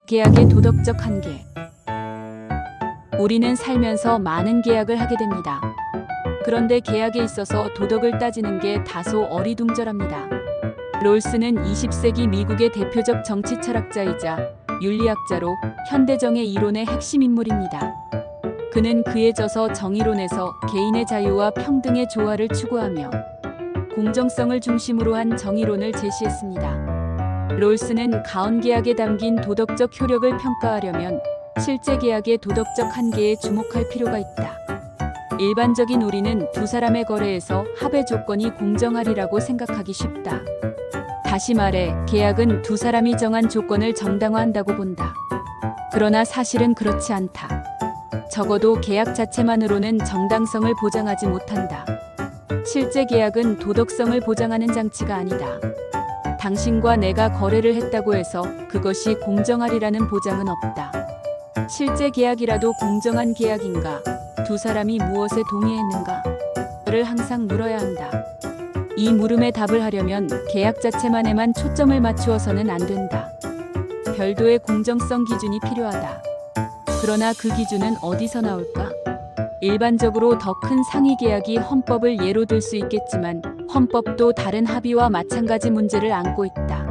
계약의 도덕적 한계. 우리는 살면서 많은 계약을 하게 됩니다. 그런데 계약에 있어서 도덕을 따지는 게 다소 어리둥절합니다. 롤스는 20세기 미국의 대표적 정치 철학자이자 윤리학자로 현대정의 이론의 핵심 인물입니다. 그는 그에 져서 정의론에서 개인의 자유와 평등의 조화를 추구하며 공정성을 중심으로 한 정의론을 제시했습니다. 롤스는 가언계약에 담긴 도덕적 효력을 평가하려면 실제 계약의 도덕적 한계에 주목할 필요가 있다. 일반적인 우리는 두 사람의 거래에서 합의 조건이 공정하리라고 생각하기 쉽다. 다시 말해, 계약은 두 사람이 정한 조건을 정당화한다고 본다. 그러나 사실은 그렇지 않다. 적어도 계약 자체만으로는 정당성을 보장하지 못한다. 실제 계약은 도덕성을 보장하는 장치가 아니다. 당신과 내가 거래를 했다고 해서 그것이 공정하리라는 보장은 없다. 실제 계약이라도 공정한 계약인가? 두 사람이 무엇에 동의했는가?를 항상 물어야 한다. 이 물음에 답을 하려면 계약 자체만에만 초점을 맞추어서는 안 된다. 별도의 공정성 기준이 필요하다. 그러나 그 기준은 어디서 나올까? 일반적으로 더 큰 상위 계약이 헌법을 예로 들 수 있겠지만 헌법도 다른 합의와 마찬가지 문제를 안고 있다.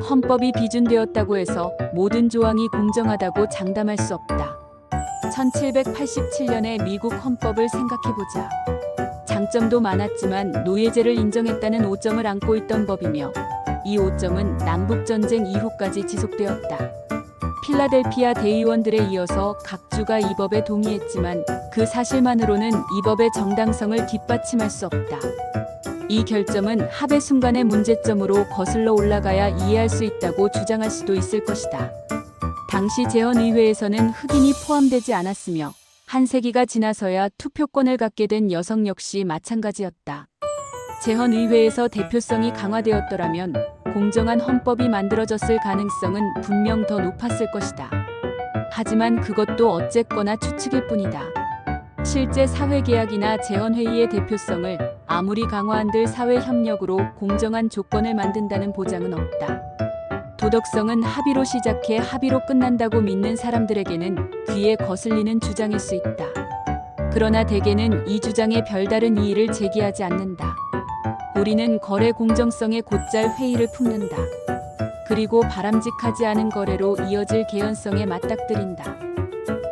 헌법이 비준되었다고 해서 모든 조항이 공정하다고 장담할 수 없다. 1787년의 미국 헌법을 생각해보자. 장점도 많았지만 노예제를 인정했다는 오점을 안고 있던 법이며 이 오점은 남북전쟁 이후까지 지속되었다. 필라델피아 대의원들에 이어서 각 주가 이 법에 동의했지만 그 사실만으로는 이 법의 정당성을 뒷받침할 수 없다. 이 결점은 합의 순간의 문제점으로 거슬러 올라가야 이해할 수 있다고 주장할 수도 있을 것이다. 당시 제헌의회에서는 흑인이 포함되지 않았으며 한 세기가 지나서야 투표권을 갖게 된 여성 역시 마찬가지였다. 제헌의회에서 대표성이 강화되었더라면 공정한 헌법이 만들어졌을 가능성은 분명 더 높았을 것이다. 하지만 그것도 어쨌거나 추측일 뿐이다. 실제 사회계약이나 제헌회의의 대표성을 아무리 강화한들 사회협력으로 공정한 조건을 만든다는 보장은 없다. 도덕성은 합의로 시작해 합의로 끝난다고 믿는 사람들에게는 귀에 거슬리는 주장일 수 있다. 그러나 대개는 이 주장에 별다른 이의를 제기하지 않는다. 우리는 거래 공정성에 곧잘 회의를 품는다. 그리고 바람직하지 않은 거래로 이어질 개연성에 맞닥뜨린다.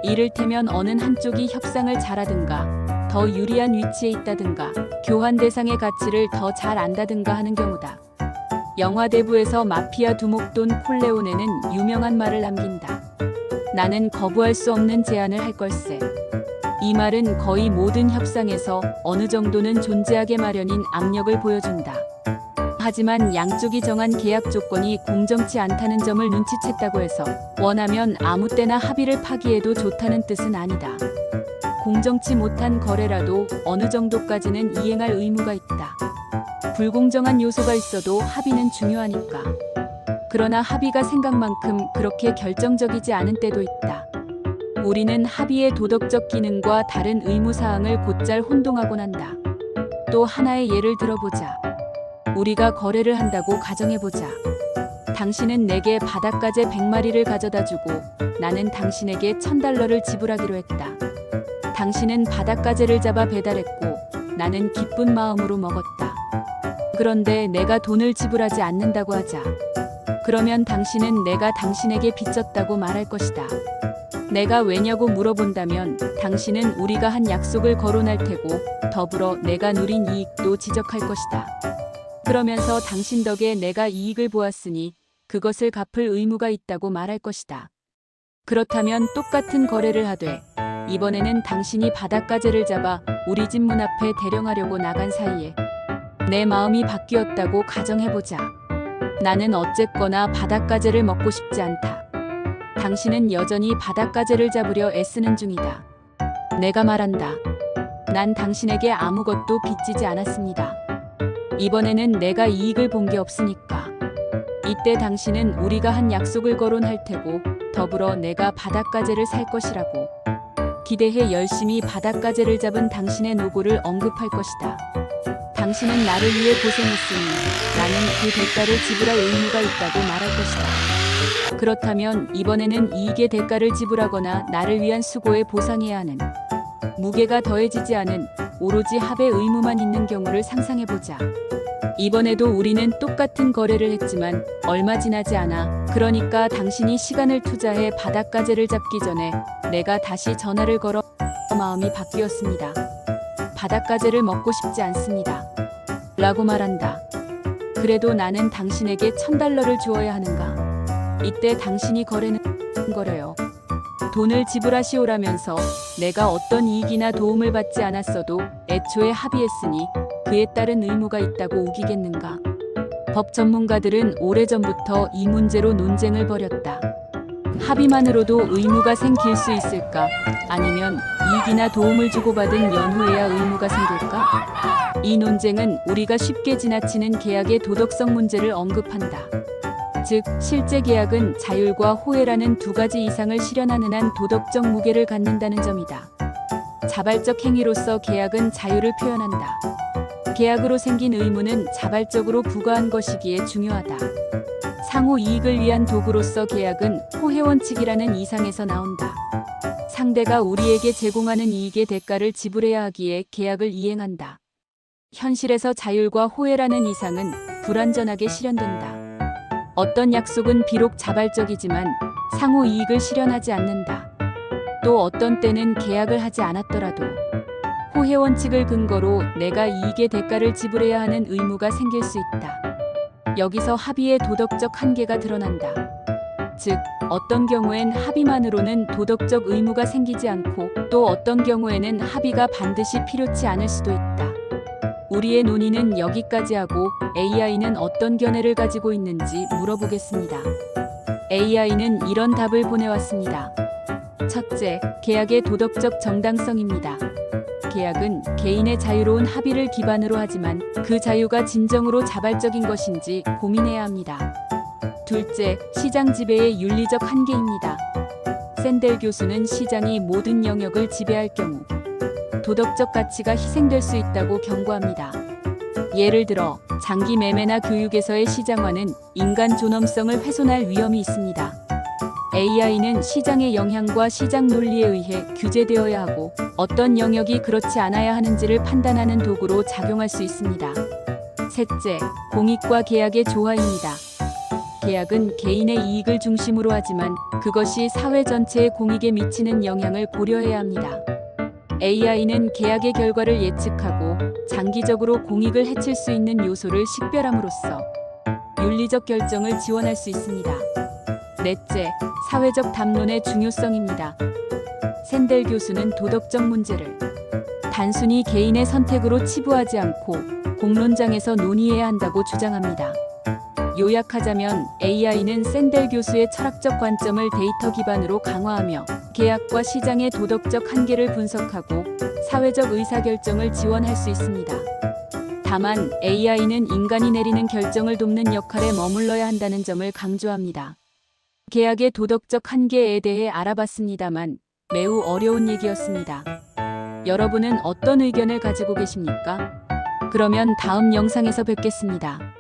이를테면 어느 한쪽이 협상을 잘하든가 더 유리한 위치에 있다든가 교환 대상의 가치를 더 잘 안다든가 하는 경우다. 영화 대부에서 마피아 두목 돈 콜레오네는 유명한 말을 남긴다. 나는 거부할 수 없는 제안을 할 걸세. 이 말은 거의 모든 협상에서 어느 정도는 존재하게 마련인 압력을 보여준다. 하지만 양쪽이 정한 계약 조건이 공정치 않다는 점을 눈치챘다고 해서 원하면 아무 때나 합의를 파기해도 좋다는 뜻은 아니다. 공정치 못한 거래라도 어느 정도까지는 이행할 의무가 있다. 불공정한 요소가 있어도 합의는 중요하니까. 그러나 합의가 생각만큼 그렇게 결정적이지 않은 때도 있다. 우리는 합의의 도덕적 기능과 다른 의무사항을 곧잘 혼동하곤 한다. 또 하나의 예를 들어보자. 우리가 거래를 한다고 가정해보자. 당신은 내게 바닷가재 100마리를 가져다 주고 나는 당신에게 $1000를 지불하기로 했다. 당신은 바닷가재를 잡아 배달했고 나는 기쁜 마음으로 먹었다. 그런데 내가 돈을 지불하지 않는다고 하자. 그러면 당신은 내가 당신에게 빚졌다고 말할 것이다. 내가 왜냐고 물어본다면 당신은 우리가 한 약속을 거론할 테고 더불어 내가 누린 이익도 지적할 것이다. 그러면서 당신 덕에 내가 이익을 보았으니 그것을 갚을 의무가 있다고 말할 것이다. 그렇다면 똑같은 거래를 하되 이번에는 당신이 바닷가재를 잡아 우리 집 문 앞에 대령하려고 나간 사이에 내 마음이 바뀌었다고 가정해보자. 나는 어쨌거나 바닷가재를 먹고 싶지 않다. 당신은 여전히 바닷가재를 잡으려 애쓰는 중이다. 내가 말한다. 난 당신에게 아무것도 빚지지 않았습니다. 이번에는 내가 이익을 본 게 없으니까. 이때 당신은 우리가 한 약속을 거론할 테고 더불어 내가 바닷가재를 살 것이라고 기대해 열심히 바닷가재를 잡은 당신의 노고를 언급할 것이다. 당신은 나를 위해 고생했으니 나는 그 대가를 지불할 의무가 있다고 말할 것이다. 그렇다면 이번에는 이익의 대가를 지불하거나 나를 위한 수고에 보상해야 하는, 무게가 더해지지 않은 오로지 합의 의무만 있는 경우를 상상해보자. 이번에도 우리는 똑같은 거래를 했지만 얼마 지나지 않아, 그러니까 당신이 시간을 투자해 바닷가재를 잡기 전에 내가 다시 전화를 걸어 마음이 바뀌었습니다. 바닷가재를 먹고 싶지 않습니다. 라고 말한다. 그래도 나는 당신에게 $1000를 주어야 하는가? 이때 당신이 거래는 거래요. 돈을 지불하시오라면서 내가 어떤 이익이나 도움을 받지 않았어도 애초에 합의했으니 그에 따른 의무가 있다고 우기겠는가? 법 전문가들은 오래전부터 이 문제로 논쟁을 벌였다. 합의만으로도 의무가 생길 수 있을까? 아니면 이익이나 도움을 주고받은 연후에야 의무가 생길까? 이 논쟁은 우리가 쉽게 지나치는 계약의 도덕성 문제를 언급한다. 즉, 실제 계약은 자율과 호혜라는 두 가지 이상을 실현하는 한 도덕적 무게를 갖는다는 점이다. 자발적 행위로서 계약은 자유를 표현한다. 계약으로 생긴 의무는 자발적으로 부과한 것이기에 중요하다. 상호 이익을 위한 도구로서 계약은 호혜 원칙이라는 이상에서 나온다. 상대가 우리에게 제공하는 이익의 대가를 지불해야 하기에 계약을 이행한다. 현실에서 자율과 호혜라는 이상은 불완전하게 실현된다. 어떤 약속은 비록 자발적이지만 상호 이익을 실현하지 않는다. 또 어떤 때는 계약을 하지 않았더라도 호혜 원칙을 근거로 내가 이익의 대가를 지불해야 하는 의무가 생길 수 있다. 여기서 합의의 도덕적 한계가 드러난다. 즉, 어떤 경우엔 합의만으로는 도덕적 의무가 생기지 않고 또 어떤 경우에는 합의가 반드시 필요치 않을 수도 있다. 우리의 논의는 여기까지 하고 AI는 어떤 견해를 가지고 있는지 물어보겠습니다. AI는 이런 답을 보내왔습니다. 첫째, 계약의 도덕적 정당성입니다. 계약은 개인의 자유로운 합의를 기반으로 하지만 그 자유가 진정으로 자발적인 것인지 고민해야 합니다. 둘째, 시장 지배의 윤리적 한계입니다. 샌델 교수는 시장이 모든 영역을 지배할 경우 도덕적 가치가 희생될 수 있다고 경고합니다. 예를 들어 장기 매매나 교육에서의 시장화는 인간 존엄성을 훼손할 위험이 있습니다. AI는 시장의 영향과 시장 논리에 의해 규제되어야 하고 어떤 영역이 그렇지 않아야 하는지를 판단하는 도구로 작용할 수 있습니다. 셋째, 공익과 계약의 조화입니다. 계약은 개인의 이익을 중심으로 하지만 그것이 사회 전체의 공익에 미치는 영향을 고려해야 합니다. AI는 계약의 결과를 예측하고 장기적으로 공익을 해칠 수 있는 요소를 식별함으로써 윤리적 결정을 지원할 수 있습니다. 넷째, 사회적 담론의 중요성입니다. 샌델 교수는 도덕적 문제를 단순히 개인의 선택으로 치부하지 않고 공론장에서 논의해야 한다고 주장합니다. 요약하자면 AI는 샌델 교수의 철학적 관점을 데이터 기반으로 강화하며 계약과 시장의 도덕적 한계를 분석하고 사회적 의사결정을 지원할 수 있습니다. 다만 AI는 인간이 내리는 결정을 돕는 역할에 머물러야 한다는 점을 강조합니다. 계약의 도덕적 한계에 대해 알아봤습니다만 매우 어려운 얘기였습니다. 여러분은 어떤 의견을 가지고 계십니까? 그러면 다음 영상에서 뵙겠습니다.